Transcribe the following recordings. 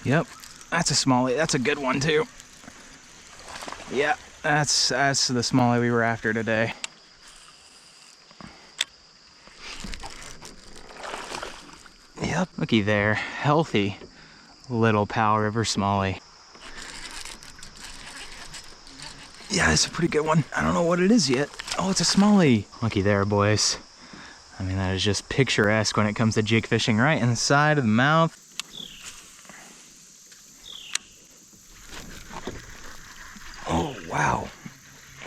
Yep, that's a smallie. That's a good one too. Yeah, that's the smallie we were after today. Yep, looky there, healthy little Powell River smallie. Yeah, it's a pretty good one. I don't know what it is yet. Oh, it's a smallie. Looky there, boys. I mean, that is just picturesque when it comes to jig fishing, right in the side of the mouth. Oh, wow.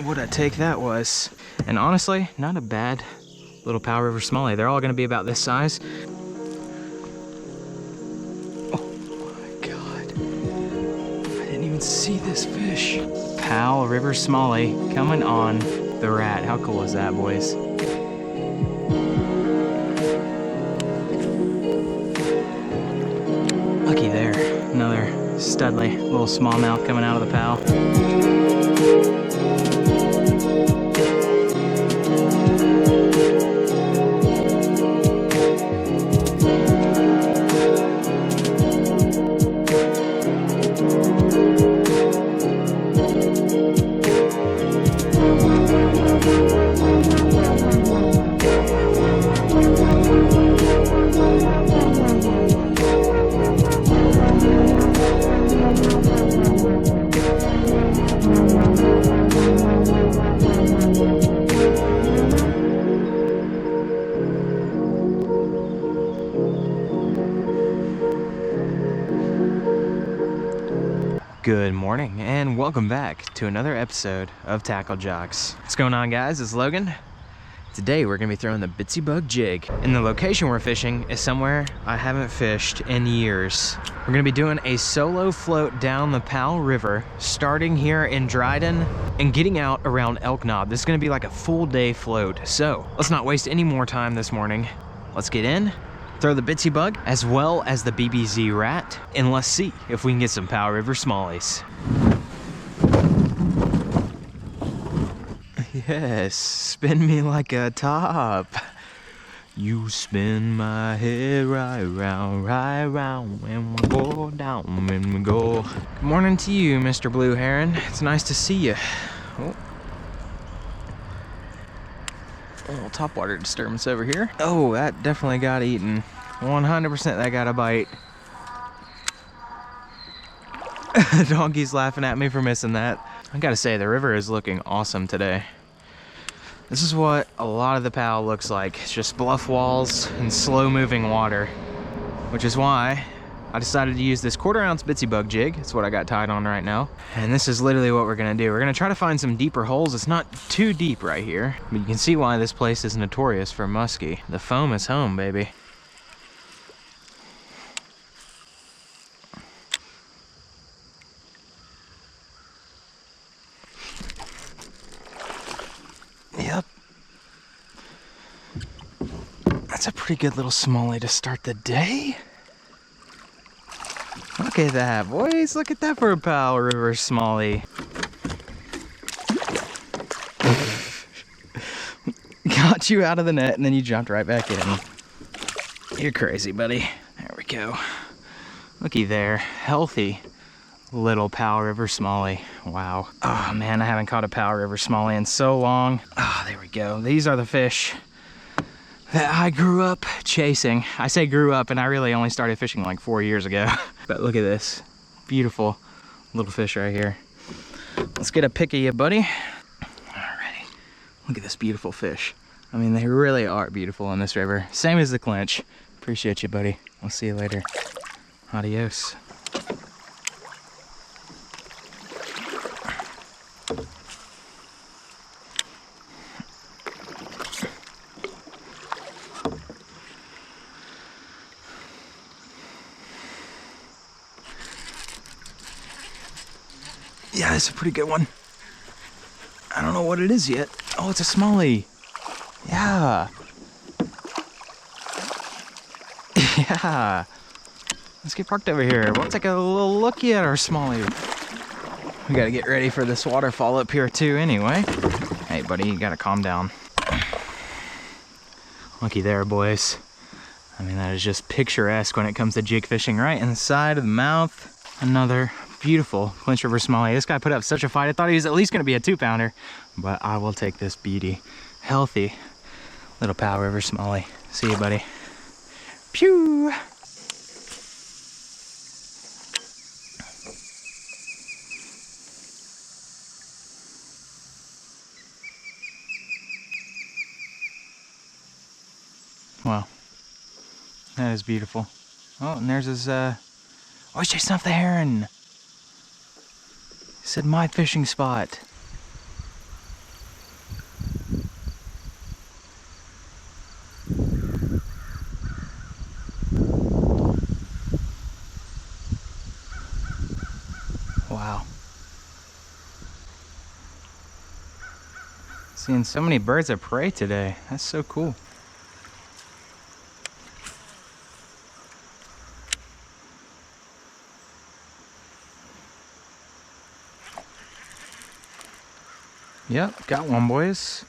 What a take that was. And honestly, not a bad little Powell River smallie. They're all gonna be about this size. See this fish. Powell River smallie coming on the rat. How cool is that, boys? Looky there, another studly little smallmouth coming out of the Powell. Good morning and welcome back to another episode of Tackle Jocks. What's going on, guys? It's Logan. Today we're gonna be throwing the Bitsy Bug jig, and the location we're fishing is somewhere I haven't fished in years. We're gonna be doing a solo float down the Powell River, starting here in Dryden and getting out around Elk Knob. This is gonna be like a full day float. So let's not waste any more time this morning. Let's get in, throw the Bitsy Bug as well as the BBZ rat, and let's see if we can get some Powell River smallies. Yes, spin me like a top. You spin my head right round, when we go down, when we go. Good morning to you, Mr. Blue Heron. It's nice to see you. Oh. A little topwater disturbance over here. Oh, that definitely got eaten. 100% that got a bite. Donkey's laughing at me for missing that. I gotta say, the river is looking awesome today. This is what a lot of the Powell looks like. It's just bluff walls and slow moving water, which is why I decided to use this 1/4 ounce Bitsy Bug jig. It's what I got tied on right now. And this is literally what we're gonna do. We're gonna try to find some deeper holes. It's not too deep right here, but you can see why this place is notorious for muskie. The foam is home, baby. Yep. That's a pretty good little smallie to start the day. Look at that, boys. Look at that for a Powell River smallie. Got you out of the net and then you jumped right back in. You're crazy, buddy. There we go. Looky there. Healthy little Powell River smallie. Wow. Oh man, I haven't caught a Powell River smallie in so long. Oh, there we go. These are the fish that I grew up chasing. I say grew up, and I really only started fishing like 4 years ago. But look at this beautiful little fish right here. Let's get a pic of you, buddy. Alrighty. Look at this beautiful fish. I mean, they really are beautiful in this river. Same as the clinch. Appreciate you, buddy. I'll see you later. Adios. Yeah, it's a pretty good one. I don't know what it is yet. Oh, it's a smallie. Yeah. Yeah. Let's get parked over here. We'll take a little looky at our smallie. We gotta get ready for this waterfall up here too anyway. Hey buddy, you gotta calm down. Looky there, boys. I mean, that is just picturesque when it comes to jig fishing. Right inside of the mouth, another beautiful Clinch River Smallie. This guy put up such a fight. I thought he was at least gonna be a 2-pounder, but I will take this beauty. Healthy little Powell River Smallie. See you, buddy. Pew! Wow, that is beautiful. Oh, and there's his, oh, he's chasing off the heron. He said, my fishing spot. Wow. Seeing so many birds of prey today. That's so cool. Yep, got one, boys.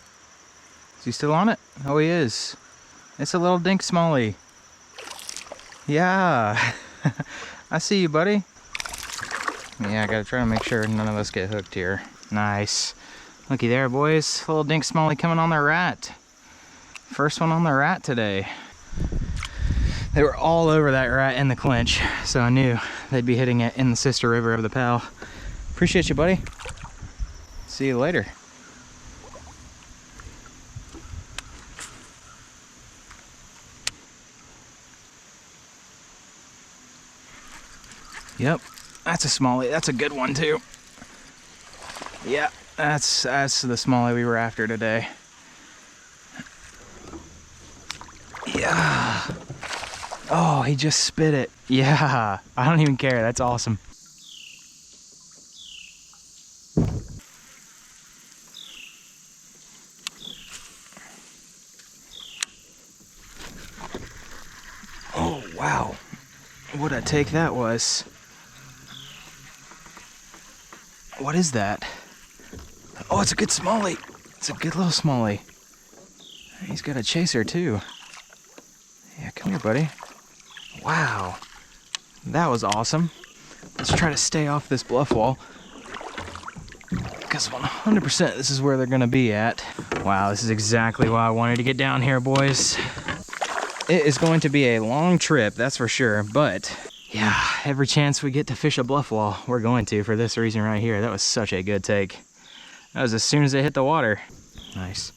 Is he still on it? Oh, he is. It's a little dink smallie. Yeah. I see you, buddy. Yeah, I gotta try to make sure none of us get hooked here. Nice. Looky there, boys. Little dink smallie coming on the rat. First one on the rat today. They were all over that rat in the clinch, so I knew they'd be hitting it in the sister river of the Powell. Appreciate you, buddy. See you later. Yep, that's a smallie. That's a good one too. Yeah, that's the smallie we were after today. Yeah. Oh, he just spit it. Yeah, I don't even care. That's awesome. Oh, wow. What a take that was. What is that? Oh, it's a good smallie. It's a good little smallie. He's got a chaser too. Yeah, come here, buddy. Wow. That was awesome. Let's try to stay off this bluff wall, because 100% this is where they're gonna be at. Wow, this is exactly why I wanted to get down here, boys. It is going to be a long trip, that's for sure, but yeah, every chance we get to fish a bluff wall, we're going to, for this reason right here. That was such a good take. That was as soon as it hit the water. Nice.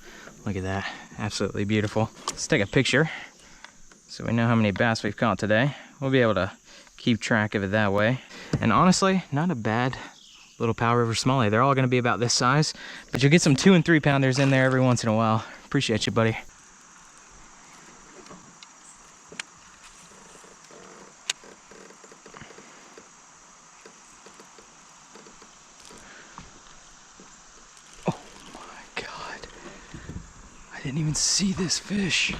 Look at that. Absolutely beautiful. Let's take a picture so we know how many bass we've caught today. We'll be able to keep track of it that way. And honestly, not a bad little Powell River Smallie. They're all going to be about this size, but you'll get some 2- and 3-pounders in there every once in a while. Appreciate you, buddy. Didn't even see this fish.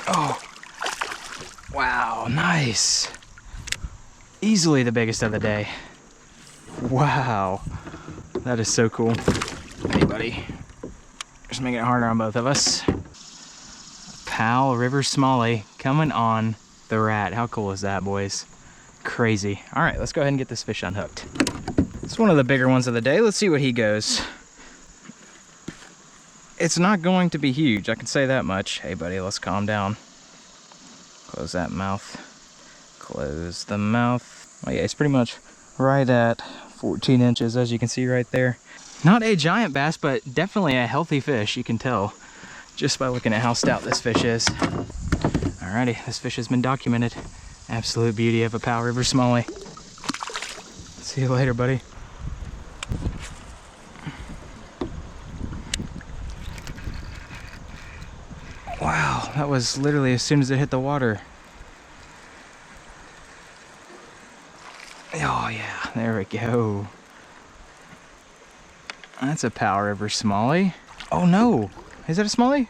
Oh, wow, nice. Easily the biggest of the day. Wow, that is so cool. Hey, buddy, just making it harder on both of us. Powell River Smallie coming on the rat. How cool is that, boys? Crazy. All right, let's go ahead and get this fish unhooked. It's one of the bigger ones of the day. Let's see what he goes. It's not going to be huge, I can say that much. Hey, buddy, let's calm down. Close that mouth. Close the mouth. Oh yeah, it's pretty much right at 14 inches, as you can see right there. Not a giant bass, but definitely a healthy fish, you can tell just by looking at how stout this fish is. Alrighty, this fish has been documented. Absolute beauty of a Powell River Smallie. See you later, buddy. Wow, that was literally as soon as it hit the water. Oh yeah, there we go. That's a Powell River Smallie. Oh no, is that a Smallie?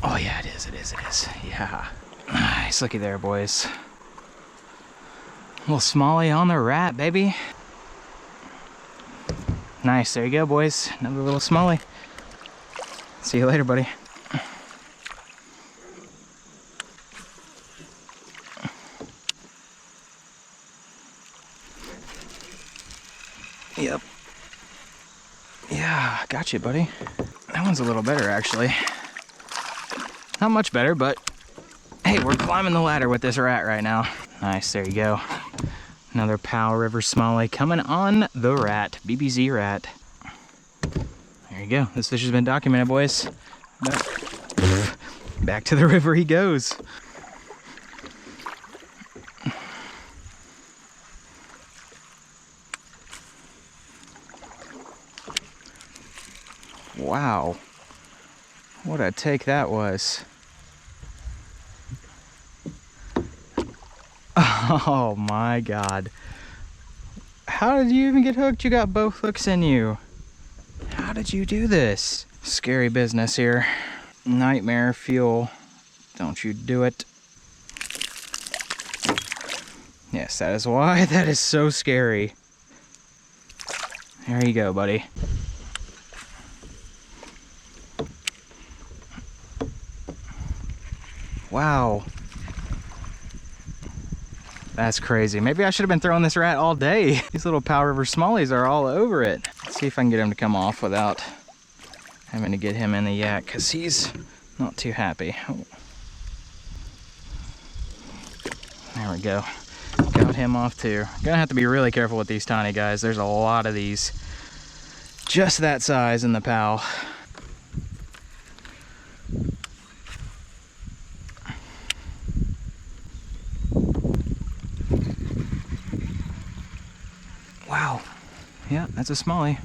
Oh yeah, it is, yeah. Nice, looky there, boys. Little Smallie on the rat, baby. Nice, there you go, boys. Another little Smallie. See you later, buddy. Yep. Yeah, got you, buddy. That one's a little better, actually. Not much better, but hey, we're climbing the ladder with this rat right now. Nice, there you go. Another Powell River smallie coming on the rat, BBZ rat. There you go. This fish has been documented, boys. Back to the river he goes. Wow. What a take that was. Oh my God. How did you even get hooked? You got both hooks in you. How did you do this? Scary business here. Nightmare fuel. Don't you do it. Yes, that is why that is so scary. There you go, buddy. Wow. That's crazy. Maybe I should have been throwing this rat all day. These little Powell River smallies are all over it. Let's see if I can get him to come off without having to get him in the yak, because he's not too happy. Oh. There we go. Got him off too. Gonna have to be really careful with these tiny guys. There's a lot of these just that size in the Powell. Wow. Yeah, that's a smallie.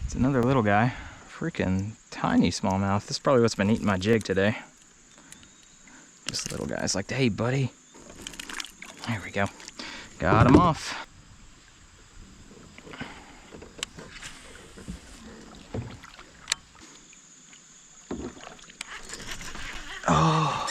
It's another little guy. Freaking tiny smallmouth. This is probably what's been eating my jig today. Just little guys like, hey, buddy. There we go. Got him off. Oh.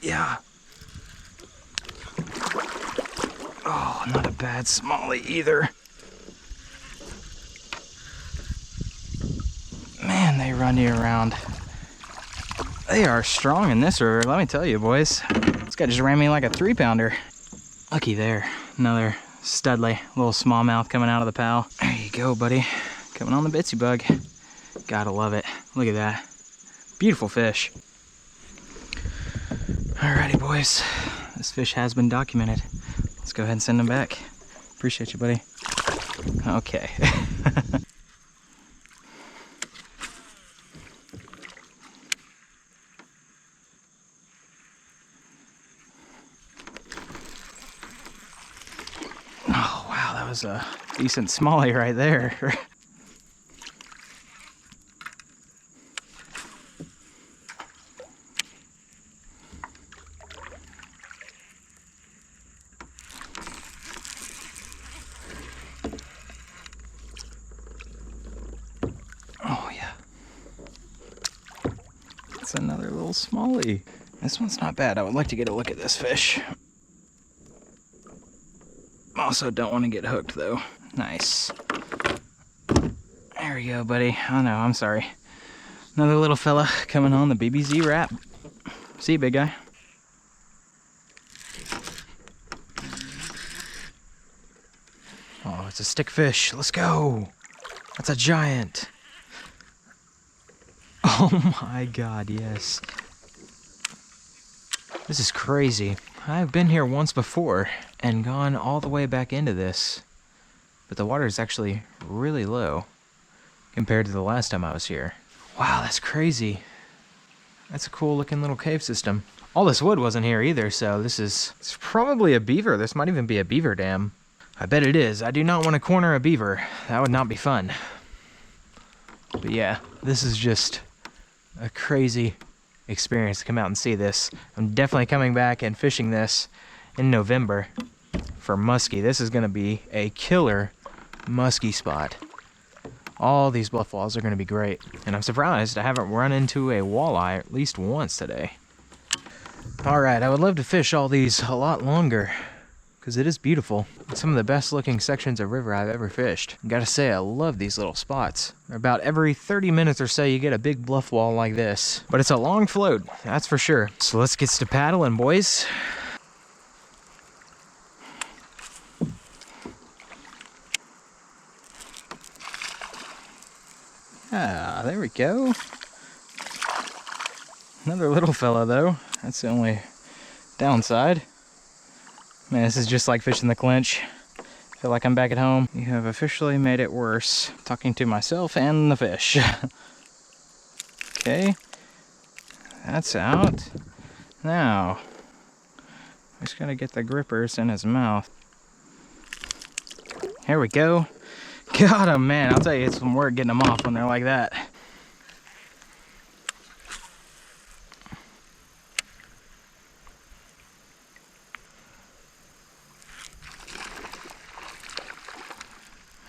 Yeah. Oh, not a bad smallie either. Man, they run you around. They are strong in this river, let me tell you, boys. This guy just ran me like a 3-pounder. Lucky there. Another studly little smallmouth coming out of the Powell. There you go, buddy. Coming on the bitsy bug. Gotta love it. Look at that. Beautiful fish. Alrighty, boys. This fish has been documented. Let's go ahead and send him back. Appreciate you, buddy. Okay. Oh, wow, that was a decent smallie right there. Oh, yeah. It's another little smallie. This one's not bad. I would like to get a look at this fish. Also don't want to get hooked though. Nice. There we go, buddy. Oh no, I'm sorry. Another little fella coming on the BBZ wrap. See you, big guy. Oh, it's a stick fish. Let's go. That's a giant. Oh my God, yes. This is crazy. I've been here once before and gone all the way back into this, but the water is actually really low compared to the last time I was here. Wow, that's crazy. That's a cool looking little cave system. All this wood wasn't here either, so it's probably a beaver. This might even be a beaver dam. I bet it is. I do not want to corner a beaver. That would not be fun. But yeah, this is just a crazy experience to come out and see this. I'm definitely coming back and fishing this in November for muskie. This is going to be a killer muskie spot. All these bluff walls are going to be great. And I'm surprised I haven't run into a walleye at least once today. All right, I would love to fish all these a lot longer because it is beautiful. It's some of the best looking sections of river I've ever fished. Gotta say, I love these little spots. About every 30 minutes or so, you get a big bluff wall like this. But it's a long float, that's for sure. So let's get to paddling, boys. Ah, there we go. Another little fella though. That's the only downside. Man, this is just like fishing the clinch. I feel like I'm back at home. You have officially made it worse. Talking to myself and the fish. Okay. That's out. Now, just gotta get the grippers in his mouth. Here we go. Got him, man. I'll tell you, it's some work getting them off when they're like that.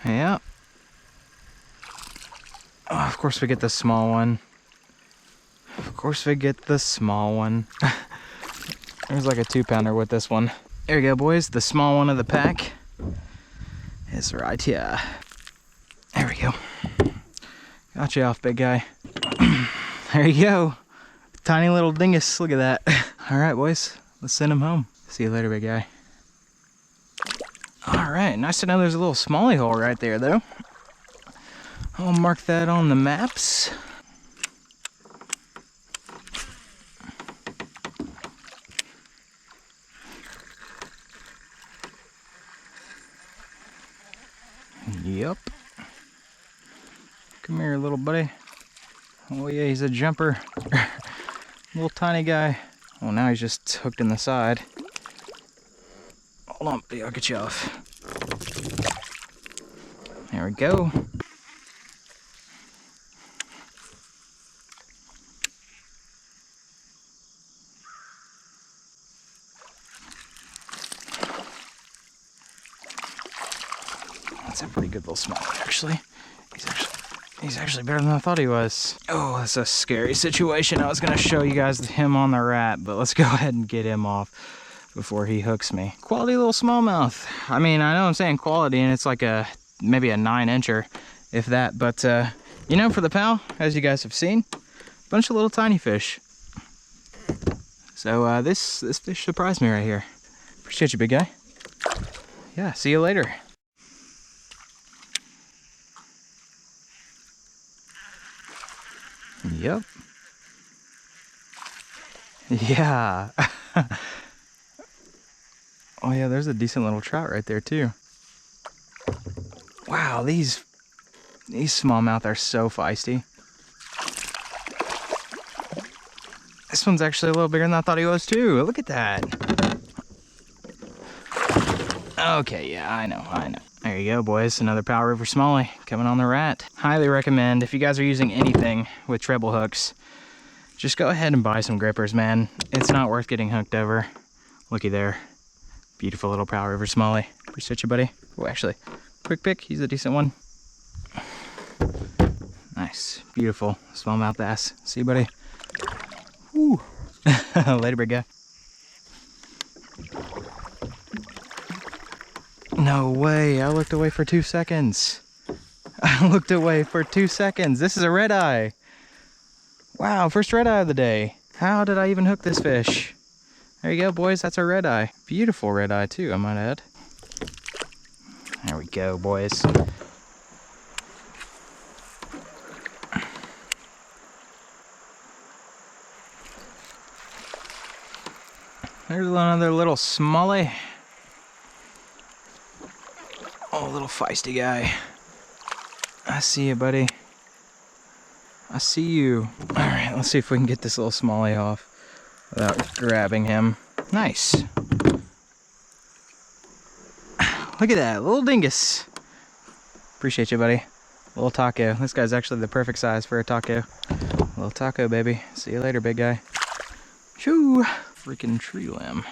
Yeah. Oh, of course we get the small one. Of course we get the small one. There's like a 2-pounder with this one. There you go, boys. The small one of the pack is right here. There we go. Got you off, big guy. There you go. Tiny little dingus. Look at that. All right, boys. Let's send him home. See you later, big guy. All right, nice to know there's a little smallie hole right there, though. I'll mark that on the maps. Yep. Come here, little buddy. Oh yeah, he's a jumper. Little tiny guy. Oh, now he's just hooked in the side. Hold on, buddy, I'll get you off. There we go. That's a pretty good little small one, actually. He's actually better than I thought he was. Oh, that's a scary situation. I was gonna show you guys him on the rat, but let's go ahead and get him off before he hooks me. Quality little smallmouth. I mean, I know I'm saying quality, and it's like maybe a 9-incher, if that. But you know, for the Powell, as you guys have seen, a bunch of little tiny fish. So this fish surprised me right here. Appreciate you, big guy. Yeah, see you later. Yep. Yeah. Oh yeah, there's a decent little trout right there too. Wow, these smallmouth are so feisty. This one's actually a little bigger than I thought he was too. Look at that. Okay, yeah, I know. There you go, boys. Another Powell River smallie coming on the rat. Highly recommend, if you guys are using anything with treble hooks, just go ahead and buy some grippers, man. It's not worth getting hooked over. Looky there. Beautiful little Powell River smallie. Appreciate you, buddy. Oh, actually, quick pick. He's a decent one. Nice. Beautiful smallmouth bass. See you, buddy. Woo. Later, big guy. No way, I looked away for 2 seconds. I looked away for 2 seconds. This is a red eye. Wow, first red eye of the day. How did I even hook this fish? There you go, boys, that's a red eye. Beautiful red eye too, I might add. There we go, boys. There's another little smallie. Oh, little feisty guy. I see you, buddy. I see you. All right, let's see if we can get this little smallie off without grabbing him. Nice. Look at that, little dingus. Appreciate you, buddy. Little taco. This guy's actually the perfect size for a taco. Little taco, baby. See you later, big guy. Shoo! Freaking tree limb.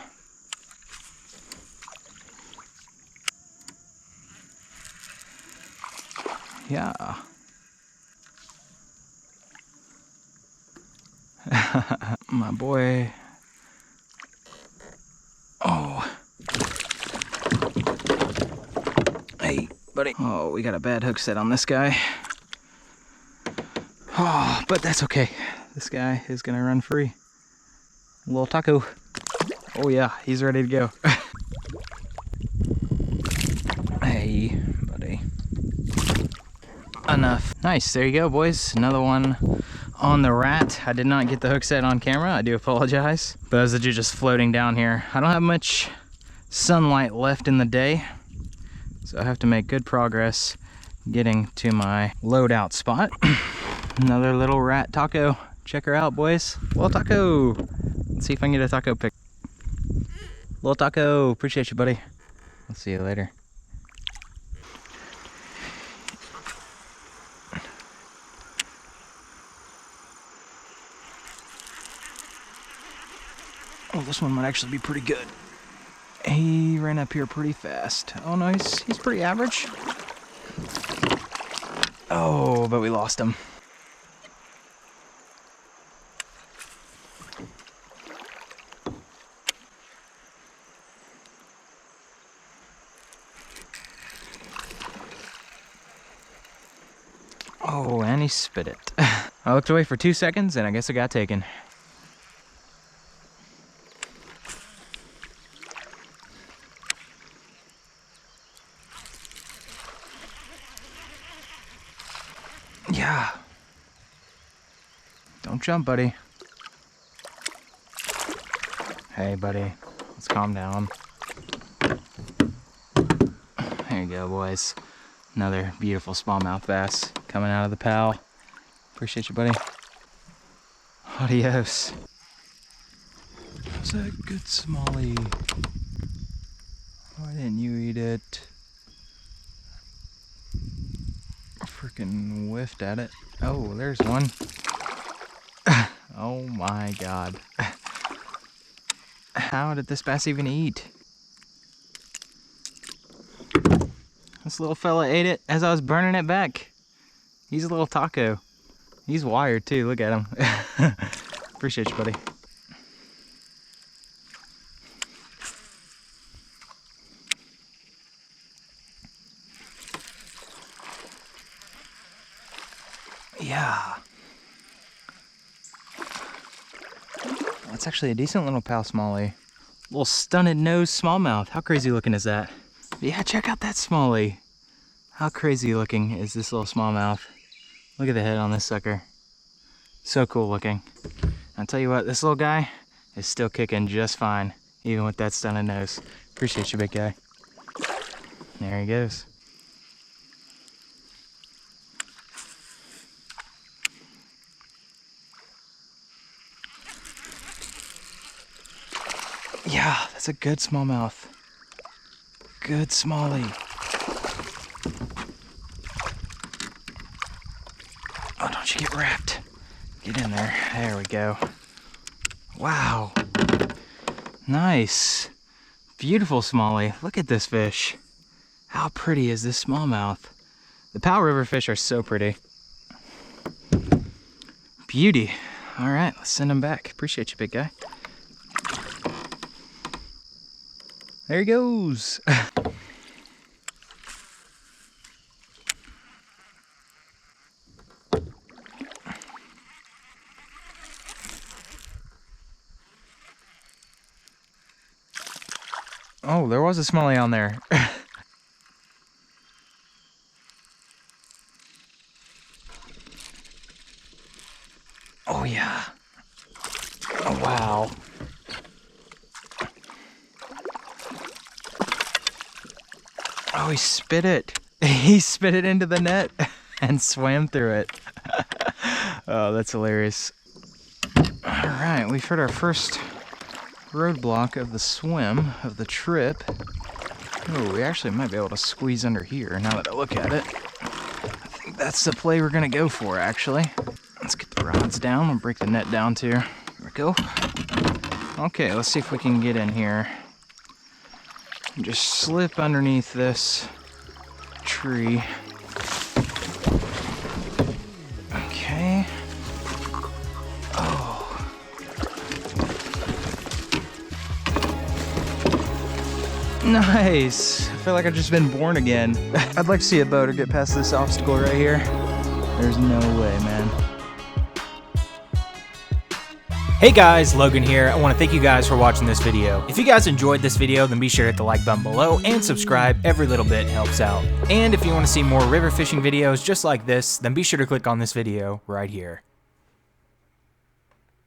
Yeah. My boy. Oh. Hey, buddy. Oh, we got a bad hook set on this guy. Oh, but that's okay. This guy is gonna run free. Little taco. Oh yeah, he's ready to go. Hey, buddy. Enough. Nice, there you go, boys. Another one on the rat. I did not get the hook set on camera. I do apologize. But those are just floating down here. I don't have much sunlight left in the day, so I have to make good progress getting to my loadout spot. Another little rat taco. Check her out, boys. Little taco. Let's see if I can get a taco pic. Little taco. Appreciate you, buddy. I'll see you later. Oh, this one might actually be pretty good. He ran up here pretty fast. Oh no, he's pretty average. Oh, but we lost him. Oh, and he spit it. I looked away for 2 seconds and I guess it got taken. Yeah. Don't jump, buddy. Hey, buddy. Let's calm down. There you go, boys. Another beautiful smallmouth bass coming out of the Powell. Appreciate you, buddy. Adios. How's that good smallie? Why didn't you eat it? Freaking whiffed at it. Oh, there's one. Oh my god. How did this bass even eat? This little fella ate it as I was burning it back. He's a little taco. He's wired too, look at him. Appreciate you, buddy. Yeah. That's actually a decent little Powell smallie. Little stunted nose smallmouth. How crazy looking is that? Yeah, check out that smallie. How crazy looking is this little smallmouth? Look at the head on this sucker. So cool looking. I'll tell you what, this little guy is still kicking just fine, even with that stunted nose. Appreciate you, big guy. There he goes. Yeah, that's a good smallmouth. Good smallie. Oh, don't you get wrapped. Get in there. There we go. Wow. Nice. Beautiful smallie. Look at this fish. How pretty is this smallmouth? The Powell River fish are so pretty. Beauty. All right, let's send him back. Appreciate you, big guy. There he goes. Oh, there was a smallie on there. Oh yeah. Oh wow. Oh, he spit it. He spit it into the net and swam through it. Oh, that's hilarious. All right, we've hit our first roadblock of the swim, of the trip. Oh, we actually might be able to squeeze under here now that I look at it. I think that's the play we're gonna go for, actually. Let's get the rods down. We'll break the net down too. There we go. Okay, let's see if we can get in here. Just slip underneath this tree. Okay. Oh. Nice. I feel like I've just been born again. I'd like to see a boater get past this obstacle right here. There's no way, man. Hey guys, Logan here. I want to thank you guys for watching this video. If you guys enjoyed this video, then be sure to hit the like button below and subscribe. Every little bit helps out. And if you want to see more river fishing videos just like this, then be sure to click on this video right here.